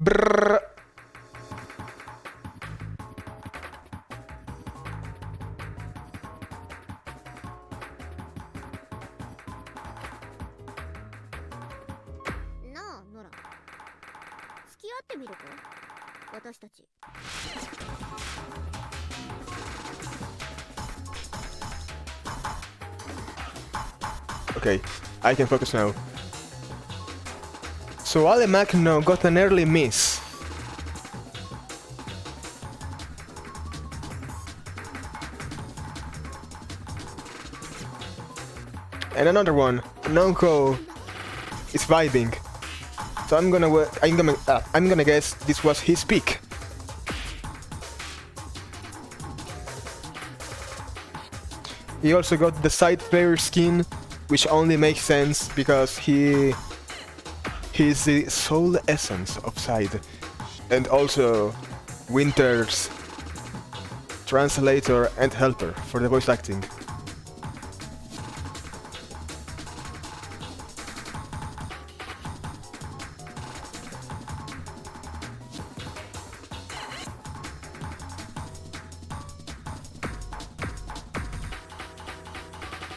Brrr. Okay, I can focus now. So alemagno got an early miss. And another one. Noko is vibing. So I'm gonna guess this was his pick. He also got the side player skin, which only makes sense because he's the sole essence of side, and also Winter's translator and helper for the voice acting.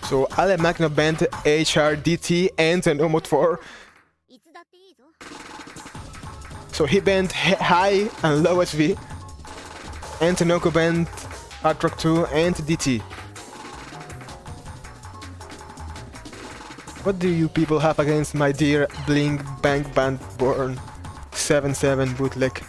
So alemagno banned HRDT and END4. So he banned high and low SV, and Noko banned Hard Rock 2 and DT. What do you people have against my dear Bling Bang Band Born 77 bootleg?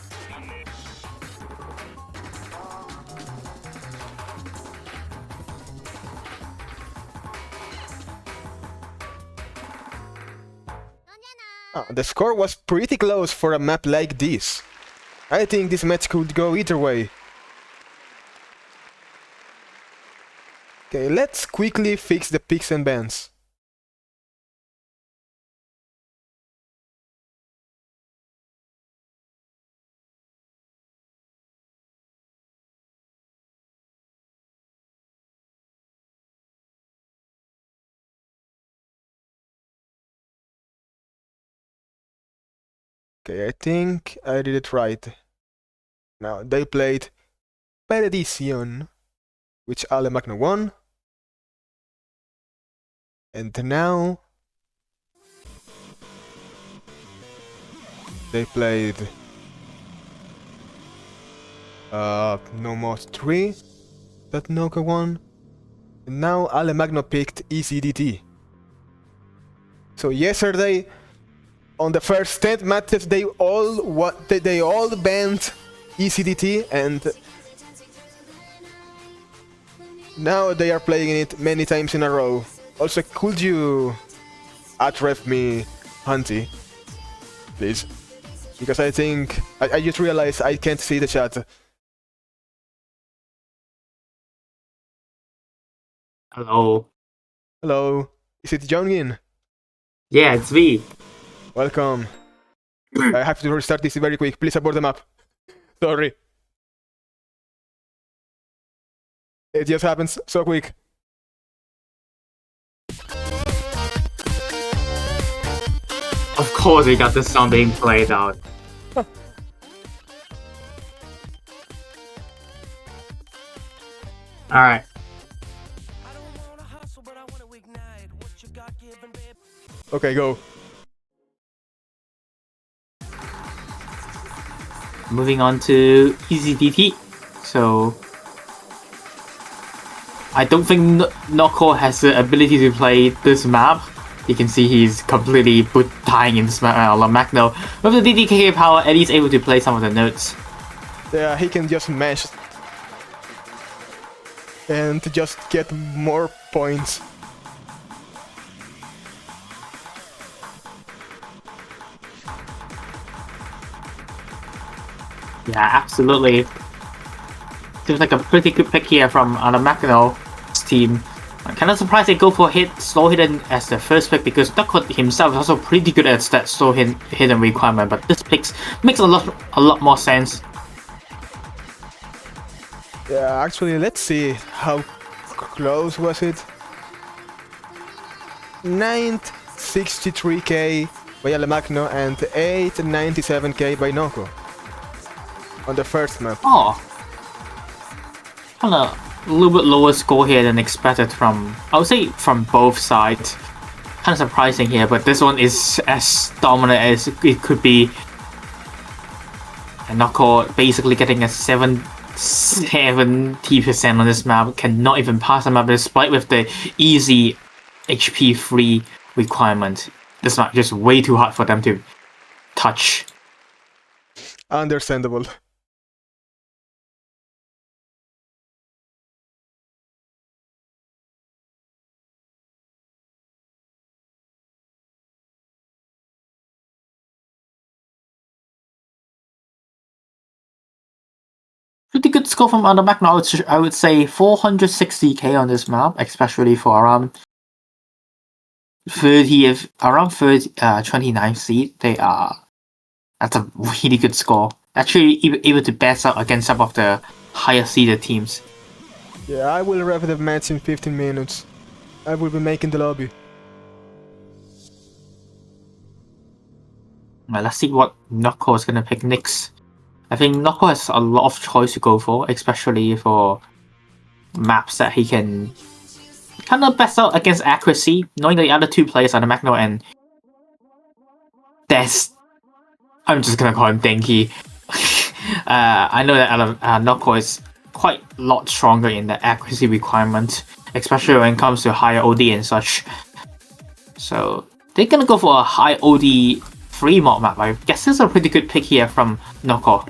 The score was pretty close for a map like this. I think this match could go either way. Okay, let's quickly fix the picks and bans. Okay, I think I did it right. Now, they played Perdition, which alemagno won. And now they played No More 3 that Noko won. And now alemagno picked ECDT. So yesterday, on the first 10 matches, they all banned ECDT, and now they are playing it many times in a row. Also, could you atref me, Hunty, please? Because I think I just realized I can't see the chat. Hello. Hello, is it Jongin? Yeah, it's me. Welcome. I have to restart this very quick. Please abort the map. Sorry. It just happens so quick. Of course we got the song being played out. Alright. Okay, go. Moving on to ECDT. So I don't think Noko has the ability to play this map. You can see he's completely boot tying in this alemagno. With the DDKK power, Eddie's able to play some of the notes. Yeah, he can just mash and just get more points. Yeah, absolutely. Seems like a pretty good pick here from alemagno's team. I'm kind of surprised they go for slow hidden as the first pick, because Noko himself is also pretty good at that slow hidden requirement, but this pick makes a lot more sense. Yeah, actually, let's see how close was it. 963k by alemagno and 897k by Noko on the first map. Oh, kind of a little bit lower score here than expected from, I would say, from both sides. Kind of surprising here, but this one is as dominant as it could be. And Noko basically getting a 70% on this map, cannot even pass the map despite with the easy HP free requirement. This map just way too hard for them to touch. Understandable. Pretty good score from alemagno. I would say 460k on this map, especially for around 29th seed. That's a really good score. Actually, able to best out against some of the higher seeded teams. Yeah, I will wrap the match in 15 minutes. I will be making the lobby. Well, let's see what Noko is gonna pick next. I think Noko has a lot of choice to go for, especially for maps that he can kind of best out against accuracy, knowing that the other two players are alemagno and Des. I'm just gonna call him Denki. I know that Noko is quite a lot stronger in the accuracy requirement, especially when it comes to higher OD and such. So they're gonna go for a high OD free mod map. I guess this is a pretty good pick here from Noko.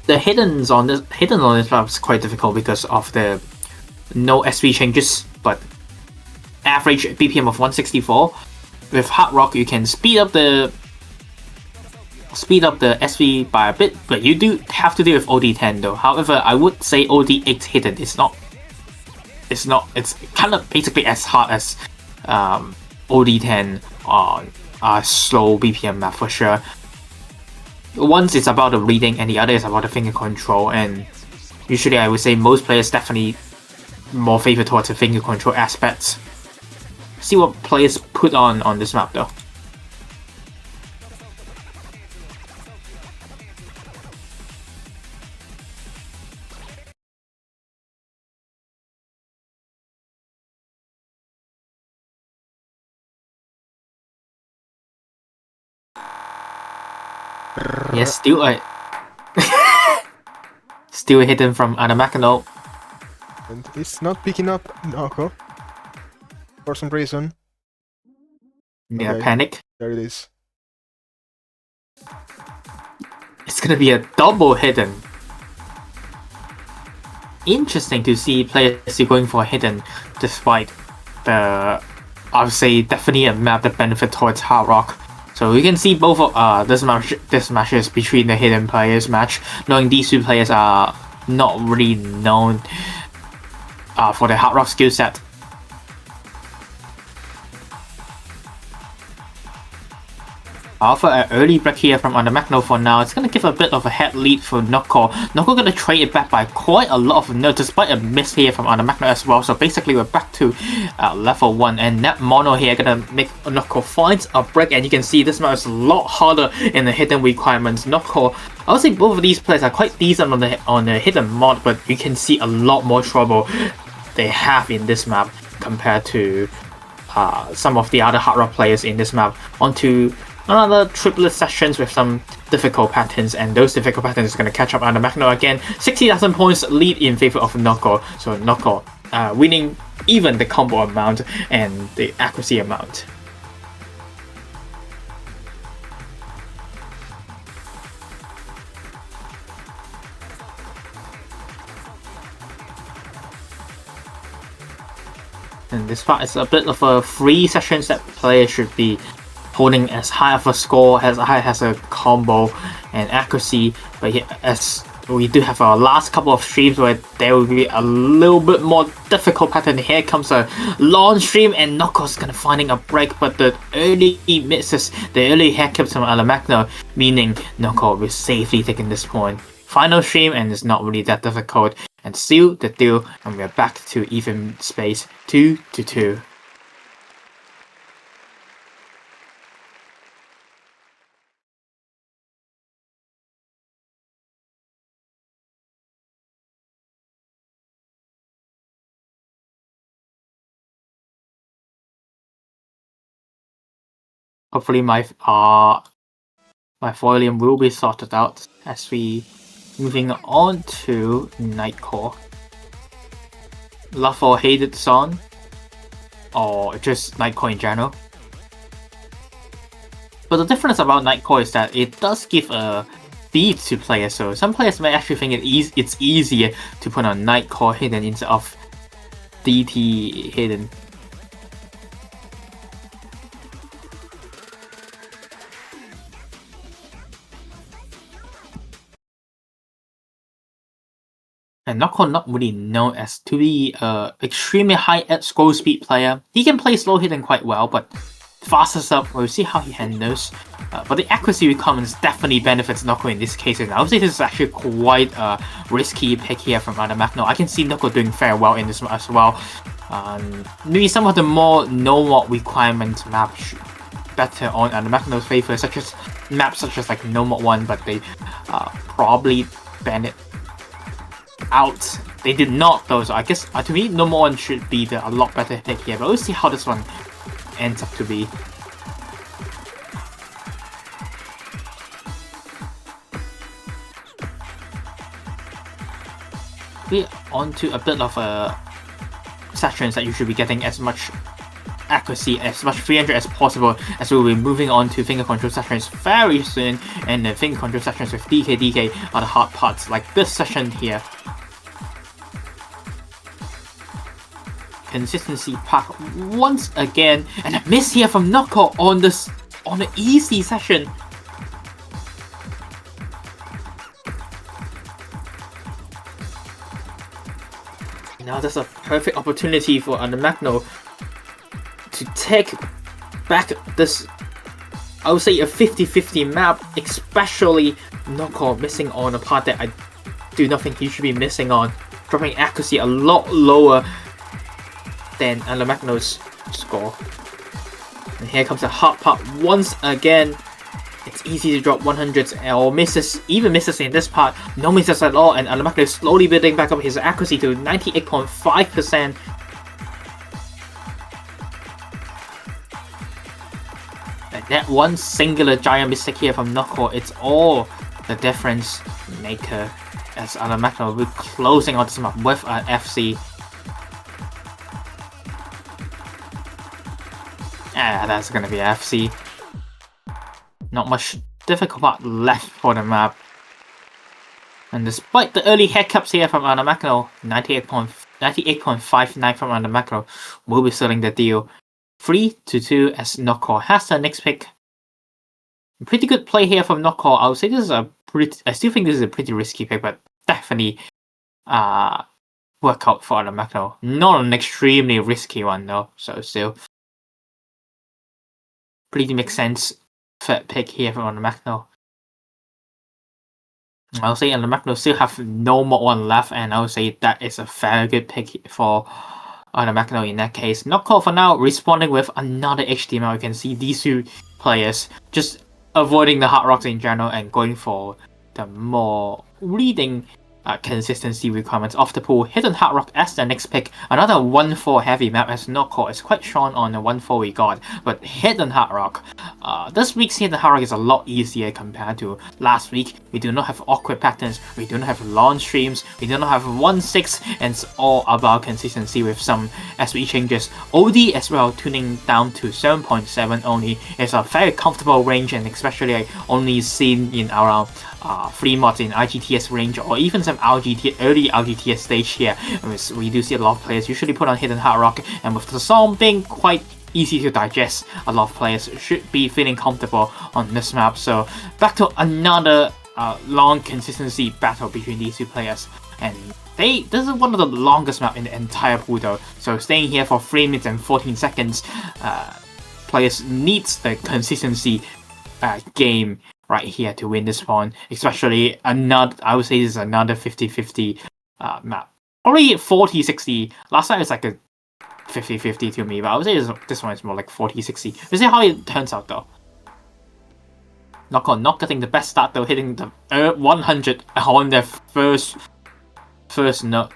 The hidden on this map is quite difficult because of the no SV changes, but average BPM of 164. With Hard Rock, you can speed up the SV by a bit, but you do have to deal with OD10 though. However, I would say OD8 hidden is not. It's kind of basically as hard as OD10 on a slow BPM map for sure. One is about the reading and the other is about the finger control, and usually I would say most players definitely more favor towards the finger control aspects. See what players put on this map though. Yes, still still hidden from alemagno. And it's not picking up Noko for some reason. Yeah, Okay. panic. There it is. It's gonna be a double hidden. Interesting to see players going for a hidden despite the, I would say, definitely a map that benefit towards Hard Rock. So we can see both of this matches between the hidden players match, knowing these two players are not really known for their Hard Rock skill set. However, an early break here from alemagno for now. It's going to give a bit of a head lead for Noko. Noko going to trade it back by quite a lot of notes, despite a miss here from alemagno as well. So basically, we're back to level 1. And that mono here going to make Noko find a break. And you can see this map is a lot harder in the hidden requirements. Noko, I would say both of these players are quite decent on the hidden mod, but you can see a lot more trouble they have in this map compared to some of the other Hard Rock players in this map. Onto another triplet sessions with some difficult patterns, and those difficult patterns are going to catch up alemagno again. 60,000 points lead in favor of Noko, so Noko winning even the combo amount and the accuracy amount. And this part is a bit of a free sessions that players should be holding as high of a score, as high as a combo and accuracy. But yeah, as we do have our last couple of streams where there will be a little bit more difficult pattern. Here comes a long stream and Noko's gonna finding a break, but the early misses, the early haircuts from alemagno, meaning Noko will safely taking this point. final stream, and it's not really that difficult. And seal the deal, and we're back to even space 2-2. Hopefully my volume will be sorted out as we moving on to Nightcore. Love or hated song, or just Nightcore in general. But the difference about Nightcore is that it does give a beat to players, so some players may actually think it's easier to put on Nightcore hidden instead of DT hidden. And Noko not really known as to be extremely high scroll speed player. He can play slow hidden quite well, but fastest up, we'll see how he handles. But the accuracy requirements definitely benefits Noko in this case, and I would say this is actually quite a risky pick here from alemagno. I can see Noko doing very well in this as well. Maybe some of the more no-mod requirement maps better on alemagno's favor, such as maps such as like no-mod 1, but they probably ban it out. They did not though, so I guess to me no more one should be a lot better pick here, but we'll see how this one ends up to be. We're on to a bit of sessions that you should be getting as much accuracy, as much 300 as possible, as we'll be moving on to finger control sessions very soon, and the finger control sessions with DK are the hard parts, like this session here. Consistency pack once again, and a miss here from Noko on the easy session. Now there's a perfect opportunity for alemagno to take back this, I would say, a 50-50 map, especially Noko missing on a part that I do not think he should be missing on, dropping accuracy a lot lower than alemagno's score. And here comes a hard part once again. It's easy to drop 100s or misses, even misses in this part. No misses at all, and alemagno is slowly building back up his accuracy to 98.5%. And that one singular giant mistake here from Noko, it's all the difference maker, as alemagno will be closing on this map with an FC. That's gonna be FC. Not much difficult part left for the map. And despite the early hiccups here from alemagno, 98.59 from alemagno will be sealing the deal. 3-2 as Noko has the next pick. Pretty good play here from Noko. I would say this is I still think this is a pretty risky pick, but definitely work out for alemagno. Not an extremely risky one though, so still pretty makes sense pick here from alemagno. I would say alemagno still have no more one left, and I would say that is a very good pick for alemagno in that case. Noko for now responding with another HTML. You can see these two players just avoiding the hard rocks in general and going for the more reading consistency requirements of the pool. Hidden Hard Rock as the next pick. Another 1-4 heavy map, as Noko is quite strong on the 1-4 we got. But Hidden Hard Rock, this week's Hidden Hard Rock is a lot easier compared to last week. We do not have awkward patterns, we do not have long streams, we do not have 1-6, and it's all about consistency with some SE changes. OD as well, tuning down to 7.7 only. It's a very comfortable range, and especially only seen in around 3 mods in IGTS range, or even some early LGTS stage here. We do see a lot of players usually put on Hidden Hard Rock, and with the song being quite easy to digest, a lot of players should be feeling comfortable on this map. So back to another long consistency battle between these two players, and this is one of the longest map in the entire pool though, so staying here for 3 minutes and 14 seconds, players needs the consistency game right here to win this one. Especially I would say this is another 50-50 map. Probably 40-60. Last time it's like a 50-50 to me, but I would say this one is more like 40-60. We'll see how it turns out though. Not getting the best start though, hitting the 100 on their first note.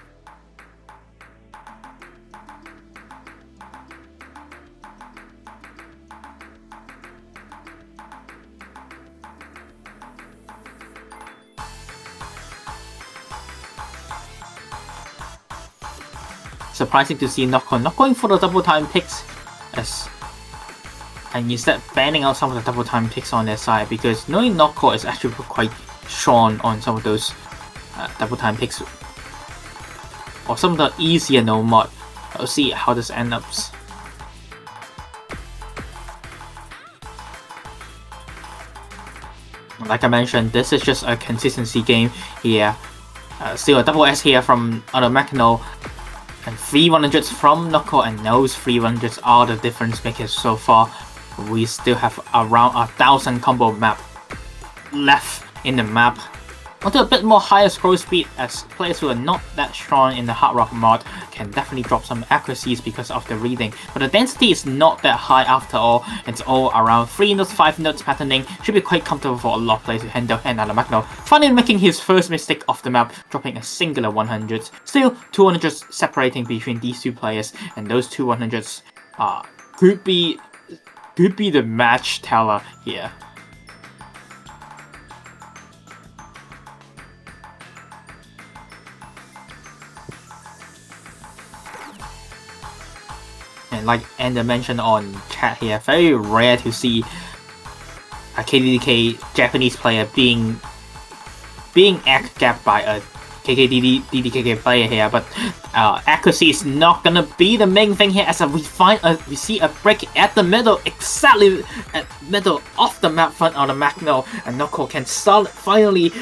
Surprising to see Noko not going for the double time picks, and instead banning out some of the double time picks on their side, because knowing Noko is actually quite strong on some of those double time picks, or some of the easier no mod. We'll see how this ends up. Like I mentioned, this is just a consistency game here. Still a double S here from alemagno, and 3 100s from Noko, and those 3 100s are the difference makers so far. We still have around 1,000 combo map left in the map. Although a bit more higher scroll speed, as players who are not that strong in the hard rock mod can definitely drop some accuracies because of the reading. But the density is not that high after all. It's all around 3 notes, 5 notes patterning. Should be quite comfortable for a lot of players to handle. And alemagno finally making his first mistake of the map, dropping a singular 100s. Still 200s separating between these two players, and those two 100s could be the match teller here. And like Ender mentioned on chat here, very rare to see a KDDK Japanese player being gapped by a DDKK player here, but accuracy is not gonna be the main thing here, as we see a break at the middle, exactly at middle of the map front on the alemagno, and Noko can finally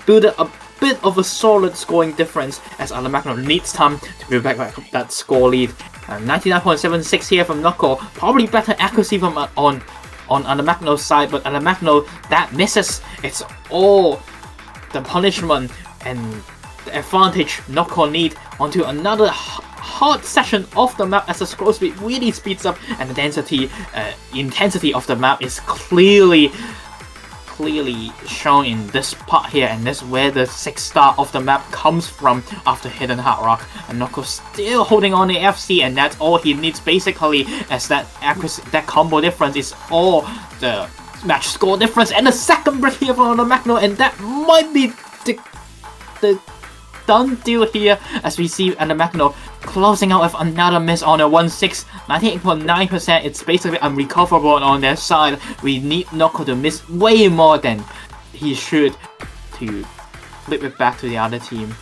build a bit of a solid scoring difference, as alemagno needs time to build back that score lead. 99.76 here from Noko, probably better accuracy from on alemagno's side, but alemagno that misses. It's all the punishment and the advantage Noko need onto another hard section of the map, as the scroll speed really speeds up, and the intensity of the map is clearly shown in this part here, and that's where the 6-star of the map comes from after hidden hard rock. And Noko still holding on the FC, and that's all he needs basically, as that accuracy, that combo difference is all the match score difference, and the second break here from alemagno, and that might be the done deal here, as we see alemagno closing out with another miss on a 1-6, 98.9%. It's basically unrecoverable on their side. We need Noko to miss way more than he should to flip it back to the other team.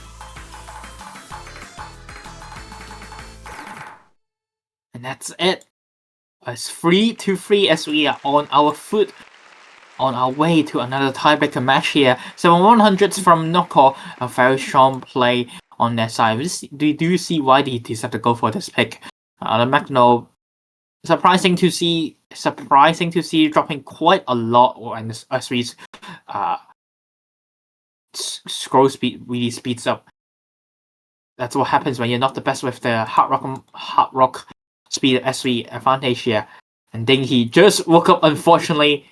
And that's it. It's 3-3 as we are on our way to another tiebreaker match here. 7 100s from Noko, a very strong play on their side. We do see why they decided to go for this pick. alemagno, surprising to see dropping quite a lot, and as we scroll speed really speeds up. That's what happens when you're not the best with the hard rock speed SV advantage here. And then he just woke up, unfortunately,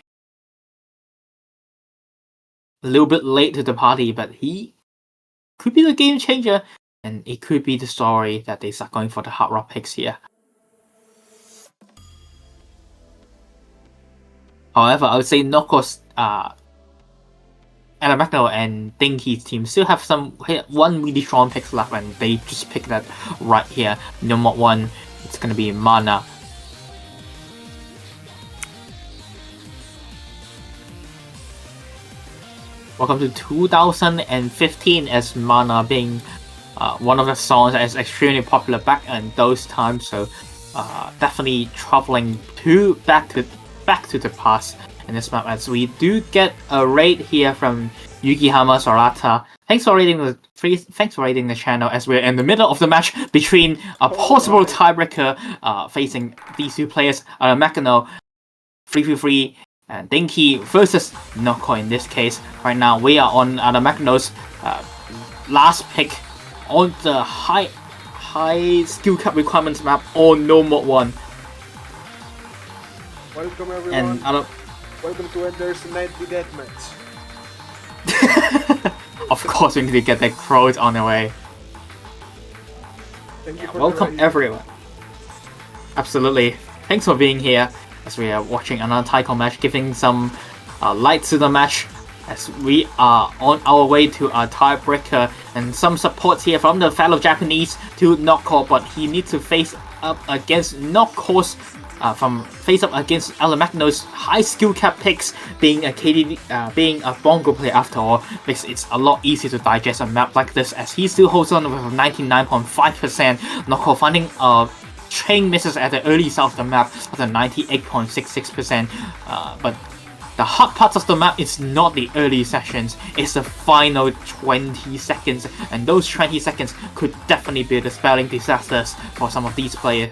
a little bit late to the party, but he could be the game changer, and it could be the story that they start going for the hard rock picks here. However, I would say Noko's alemagno and Dinky's team still have one really strong picks left, and they just pick that right here. Number 1, it's gonna be Mana. Welcome to 2015, as Mana being one of the songs that is extremely popular back in those times. So definitely traveling back to the past in this map, as we do get a raid here from Yukihama Sorata. Thanks for raiding the channel, as we're in the middle of the match between a possible tiebreaker facing these two players. alemagno 3-3 And Dinky versus Noko in this case. Right now, we are on alemagno's last pick on the high skill cap requirements map on No Mod 1. Welcome everyone. And welcome to Ender's Nightly Deathmatch. of course, we need to get the crowd on the way. Thank you for Welcome everyone. Absolutely. Thanks for being here as we are watching another Taiko match, giving some light to the match as we are on our way to our tiebreaker, and some support here from the fellow Japanese to Noko, but he needs to face up against Noko's face up against alemagno's high skill cap picks, being a being a bongo player after all, makes it a lot easier to digest a map like this, as he still holds on with 99.5%. Noko finding chain misses at the early start of the map at a 98.66%, but the hard parts of the map is not the early sessions, it's the final 20 seconds, and those 20 seconds could definitely be the spelling disasters for some of these players.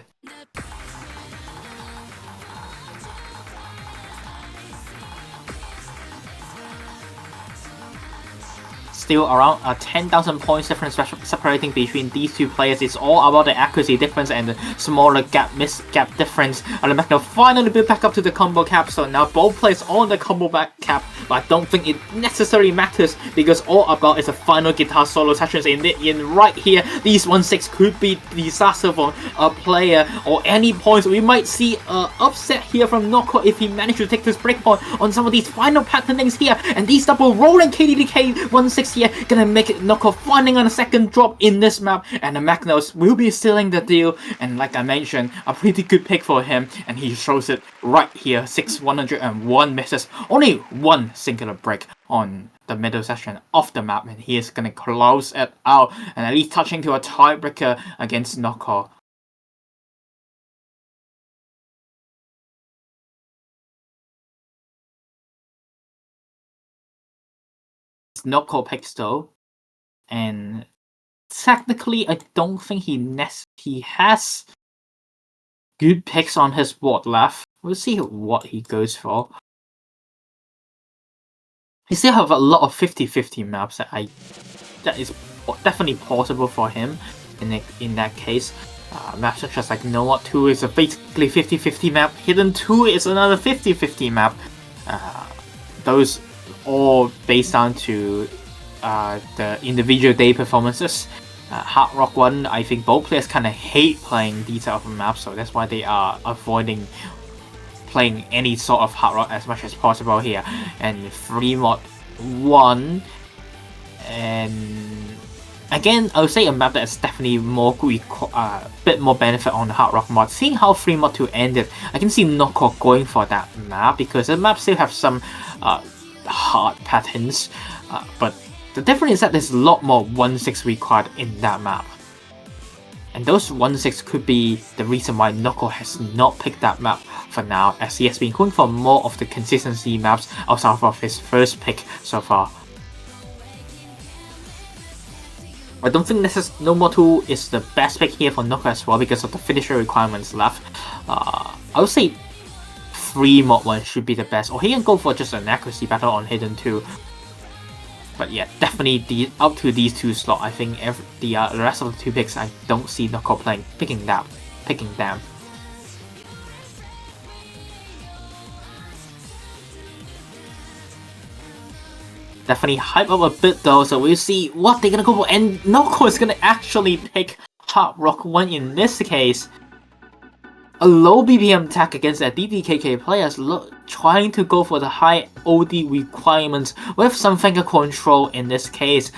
Still around 10,000 points difference separating between these two players. It's all about the accuracy difference and the smaller gap difference. Alemagno finally built back up to the combo cap, so now both players on the combo back cap, but I don't think it necessarily matters because all about is the final guitar solo sessions in right here. These 1-6 could be disaster for a player or any points. We might see an upset here from Noko if he managed to take this breakpoint on some of these final patternings here, and these double rolling KDDK 1-6 here gonna make it Noko finding on a second drop in this map, and the Magnos will be sealing the deal. And like I mentioned, a pretty good pick for him, and he shows it right here. 101 misses, only one singular break on the middle section of the map, and he is gonna close it out and at least touching to a tiebreaker against Noko. Noko picks though, and technically I don't think he has good picks on his board left. We'll see what he goes for. He still have a lot of 50-50 maps that is definitely possible for him in that case. Maps such as like No Mod 2 is a basically 50-50 map. Hidden 2 is another 50-50 map. Those all based down to the individual day performances. Hard Rock 1, I think both players kind of hate playing these type of maps, so that's why they are avoiding playing any sort of Hard Rock as much as possible here. And Free Mod 1, and again, I would say a map that is definitely more bit more benefit on the Hard Rock mod. Seeing how Free Mod 2 ended, I can see Noko going for that map because the map still have some hard patterns, but the difference is that there's a lot more 1-6 required in that map. And those 1-6 could be the reason why Noko has not picked that map for now, as he has been going for more of the consistency maps outside of his first pick so far. I don't think No Mod 2 is the best pick here for Noko as well because of the finisher requirements left. I would say Free Mod 1 should be the best, or he can go for just an accuracy battle on Hidden 2. But yeah, definitely up to these two slots, I think the rest of the two picks, I don't see Noko picking them. Definitely hype up a bit though, so we'll see what they're gonna go for, and Noko is gonna actually pick Hard Rock 1 in this case. A low BPM attack against a DDKK players trying to go for the high OD requirements with some finger control in this case.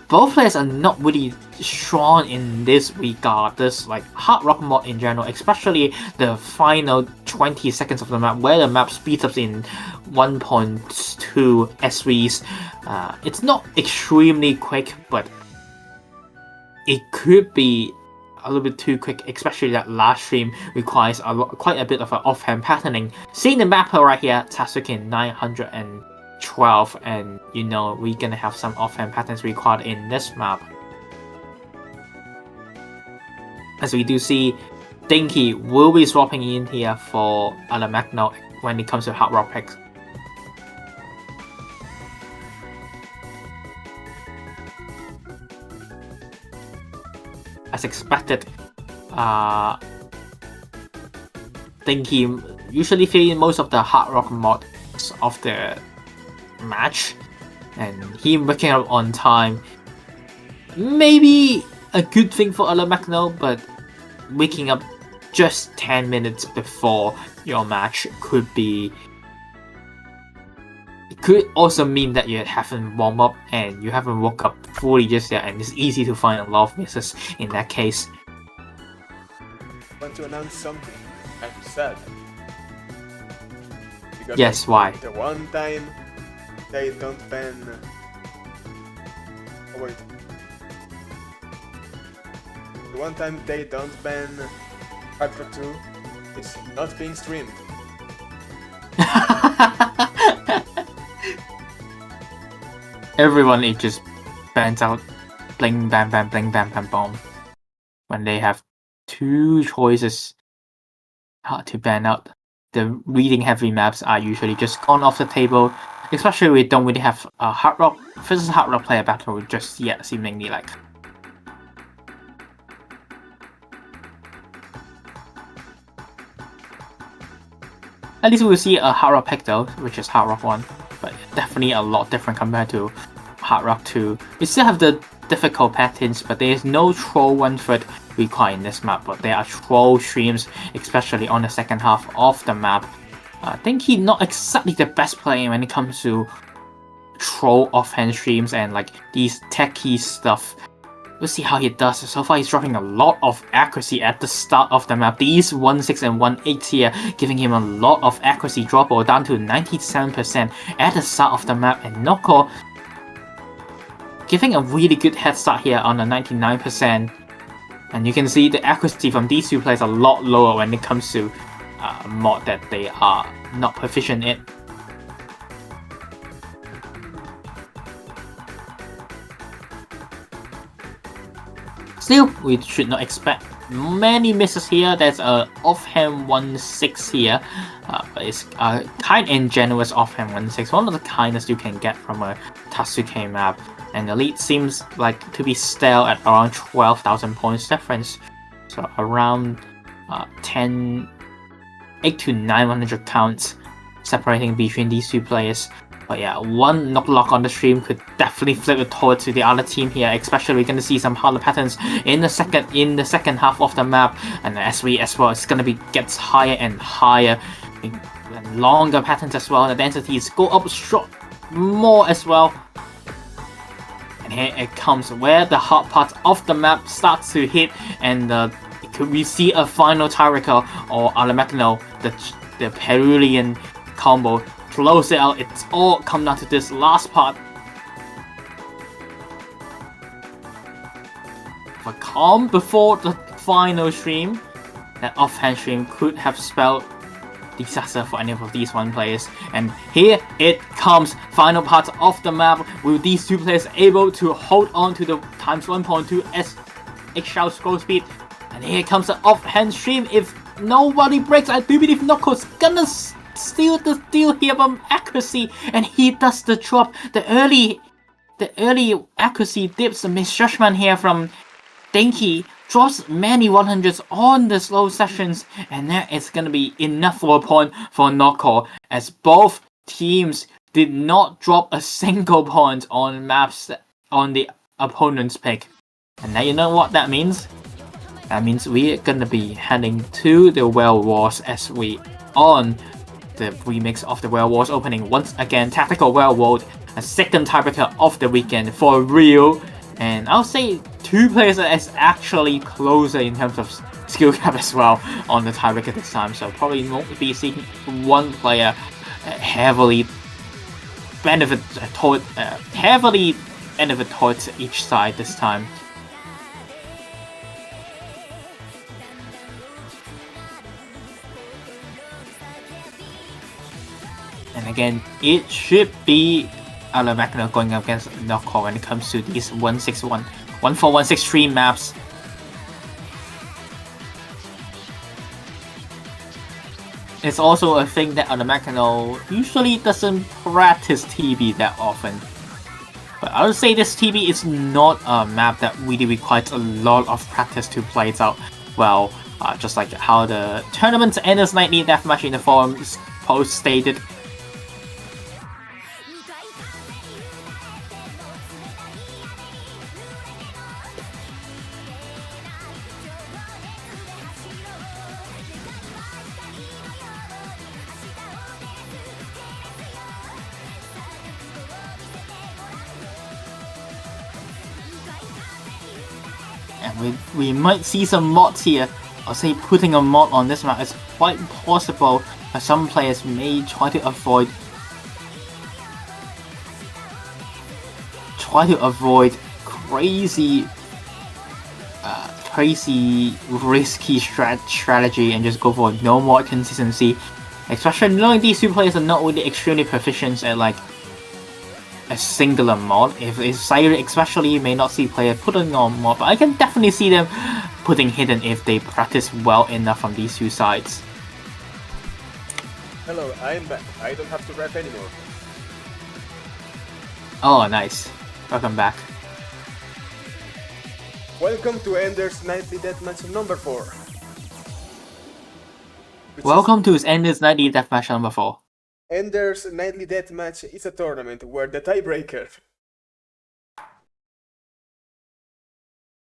Both players are not really strong in this regard, this like Hard Rock mod in general, especially the final 20 seconds of the map where the map speeds up in 1.2 SVs. It's not extremely quick, but it could be a little bit too quick, especially that last stream requires quite a bit of an offhand patterning. Seeing the map right here, Tatsuki 912, and you know we're gonna have some offhand patterns required in this map. As we do see, Dinky will be swapping in here for alemagno when it comes to Hard Rock picks. as expected. Think he usually fill in most of the hard rock mods of the match, and him waking up on time maybe a good thing for alemagno, but waking up just 10 minutes before your match could also mean that you haven't warmed up and you haven't woke up fully just yet, and it's easy to find a lot of misses in that case. I want to announce something. I'm sad. Because yes, why? The one time they don't ban... Oh wait. The one time they don't ban Hardrock 2, it's not being streamed. Everyone it just bans out bling bam bam bling bam bam bomb when they have two choices to ban out. The reading heavy maps are usually just gone off the table, especially we don't really have a hard rock versus hard rock player battle just yet, seemingly like. At least we'll see a hard rock pick though, which is hard rock 1, but definitely a lot different compared to hard rock 2. We still have the difficult patterns, but there is no troll 1/3 required in this map, but there are troll streams, especially on the second half of the map. I think he's not exactly the best player when it comes to troll offhand streams and like these techie stuff. We'll see how he does. So far he's dropping a lot of accuracy at the start of the map. These 1-6 and 1-8 here giving him a lot of accuracy drop, or down to 97% at the start of the map, and Noko giving a really good head start here on a 99%. And you can see the accuracy from these two players a lot lower when it comes to a mod that they are not proficient in. Still, we should not expect many misses here. There's a offhand 1-6 here, but it's a kind and generous offhand 1-6, one of the kindest you can get from a Tatsuki map. And the lead seems like to be stale at around 12,000 points difference, so around 8 to 900 counts separating between these two players. But yeah, one knock lock on the stream could definitely flip the torch to the other team here. Especially we're gonna see some harder patterns in the second half of the map, and as well, it's gonna be gets higher and higher, and longer patterns as well. The densities go up short more as well. And here it comes where the hard part of the map starts to hit, and could we see a final Tyrika or alemagno, the Peruvian combo? Close it out. It's all come down to this last part. But calm before the final stream, that offhand stream could have spelled disaster for any of these one players. And here it comes, final part of the map. Will these two players able to hold on to the times 1.2 extra scroll speed? And here comes the offhand stream. If nobody breaks, I do believe Noko's gonna steal the steal here from accuracy, and he does the drop. The early accuracy dips, the misjudgment here from Denki drops many 100s on the slow sessions, and that is gonna be enough for a point for Noko, as both teams did not drop a single point on maps on the opponent's pick. And now you know what that means? That means we're gonna be heading to the Well Wars as we on the remix of the Well Wars opening once again. Tactical Well World, a second tiebreaker of the weekend for real. And I'll say two players is actually closer in terms of skill gap as well on the tiebreaker this time. So probably won't be seeing one player heavily benefit towards each side this time. And again, it should be alemagno going up against Noko when it comes to these 1-6-1, 1-4-1-6 stream maps. It's also a thing that alemagno usually doesn't practice TB that often. But I would say this TB is not a map that really requires a lot of practice to play it out well. Just like how the tournament's Enders Nightly Deathmatch in the forums post stated. And we might see some mods here. I'll say putting a mod on this map is quite possible, but some players may try to avoid crazy risky strategy and just go for no more consistency. Especially knowing these two players are not really extremely proficient at like a singular mod. If it's Zaire especially, you may not see players putting on mod, but I can definitely see them putting hidden if they practice well enough from these two sides. Hello, I'm back. I don't have to ref anymore. Oh, nice. Welcome back. Welcome to Ender's Nightly Deathmatch number 4. Welcome to Ender's Nightly Deathmatch number 4. Ender's Nightly Deathmatch is a tournament where the tiebreaker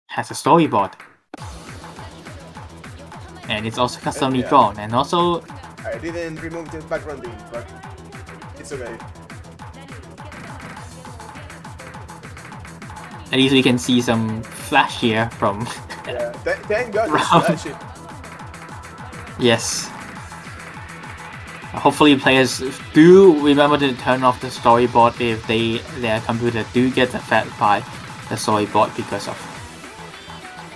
has a storyboard. And it's also customly drawn, and also... I didn't remove the backgrounding, but it's okay. At least we can see some flash here from... Yeah, thank God it's flashy. Yes. Hopefully players do remember to turn off the storyboard if their computer do get affected by the storyboard because of...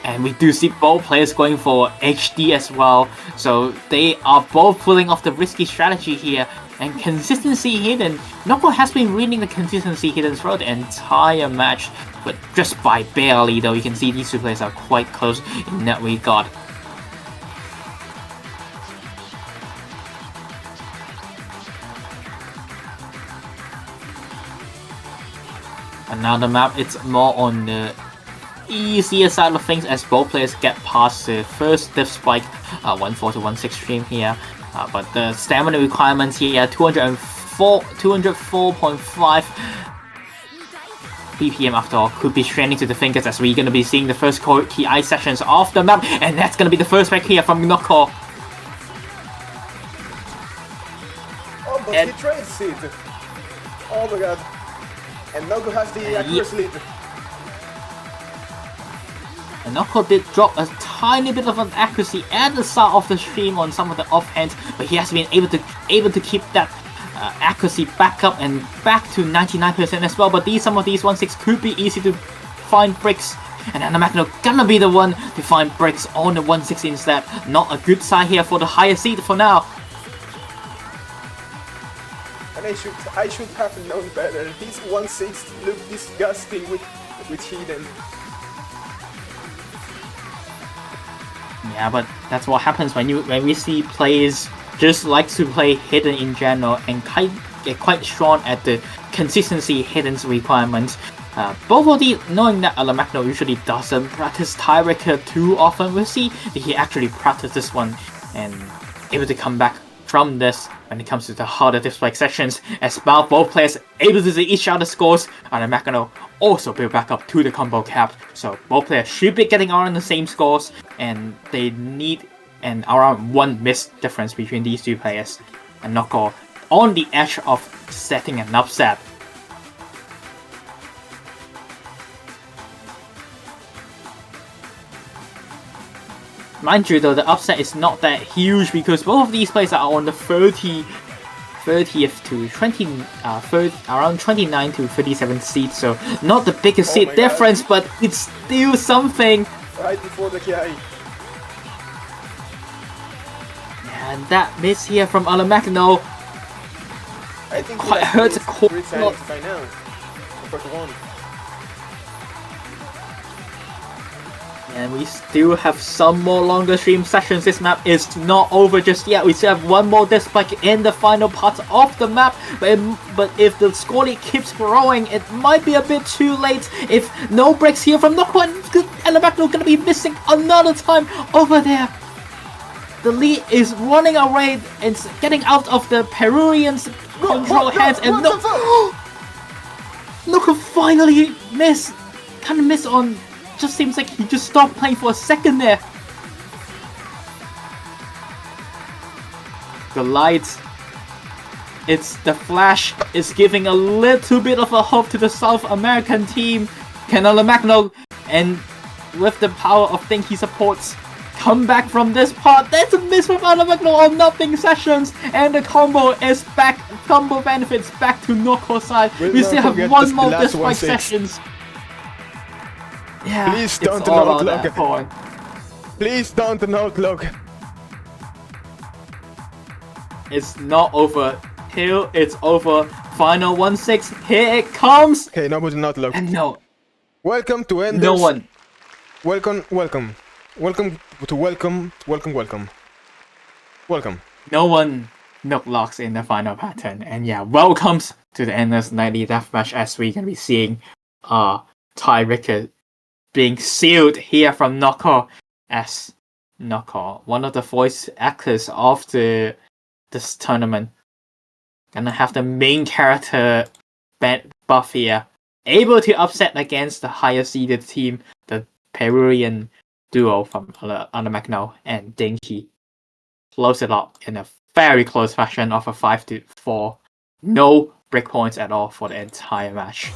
And we do see both players going for HD as well, so they are both pulling off the risky strategy here. And consistency hidden. Noko has been winning the consistency hidden throughout the entire match, but just by barely, though. You can see these two players are quite close in that regard. Another map, it's more on the easier side of things as both players get past the first diff spike 1-4 to 1-6 stream here. But the stamina requirements here, 204.5 BPM after all, could be straining to the fingers as we're going to be seeing the first key eye sections of the map, and that's going to be the first back here from Noko. Oh, but he trades it. Oh my god. And Noko has the accuracy lead. And Noko did drop a tiny bit of an accuracy at the start of the stream on some of the offhands, but he has been able to keep that accuracy back up and back to 99% as well. But some of these 1-6 could be easy to find bricks, and alemagno gonna be the one to find bricks on the 1-6 instead. Not a good side here for the higher seed for now. And I should have known better. These 1-6 look disgusting with hidden. Yeah, but that's what happens when we see players just like to play hidden in general and get quite strong at the consistency hidden requirements. Both of these, knowing that alemagno usually doesn't practice tiebreaker too often, we'll see that he actually practiced this one and able to come back from this when it comes to the harder diff spike sections, as both players able to see each other's scores. Alemagno also build back up to the combo cap, so both players should be getting around the same scores, and they need around 1 miss difference between these two players. And Noko on the edge of setting an upset. Mind you though, the upset is not that huge because both of these players are on the 30th to 20, around 29 to 37 seed, so not the biggest seed difference, but it's still something. Right before the KI. And that miss here from alemagno, I think quite hurts a core. By now. And we still have some more longer stream sessions. This map is not over just yet. We still have one more disc spike in the final part of the map. But if the score lead keeps growing, it might be a bit too late. If no breaks here from Noko, and alemagno gonna be missing another time over there. The lead is running away and getting out of the Peruvian's control hands. And Noko finally missed. Kind of missed on. Just seems like he just stopped playing for a second there. The lights, it's the flash is giving a little bit of a hope to the South American team. Can alemagno, and with the power of thing he supports, come back from this part? There's a miss from alemagno on nothing sessions, and the combo is back. Combo benefits back to Noko's side. We still have one more despite sessions. Yeah, please don't note log. Please don't note log. It's not over. Till it's over. Final 1-6. Here it comes. Okay, nobody not log. And no. Welcome to Enders. No one. Welcome. No one milk locks in the final pattern. And yeah, welcomes to the Enders Nightly Deathmatch, as we're gonna be seeing tiebreaker being sealed here from Noko, as Noko, one of the voice actors of this tournament, gonna have the main character buff here, able to upset against the higher seeded team, the Peruvian duo from alemagno and Dinky. Close it up in a very close fashion of a 5-4. No breakpoints at all for the entire match.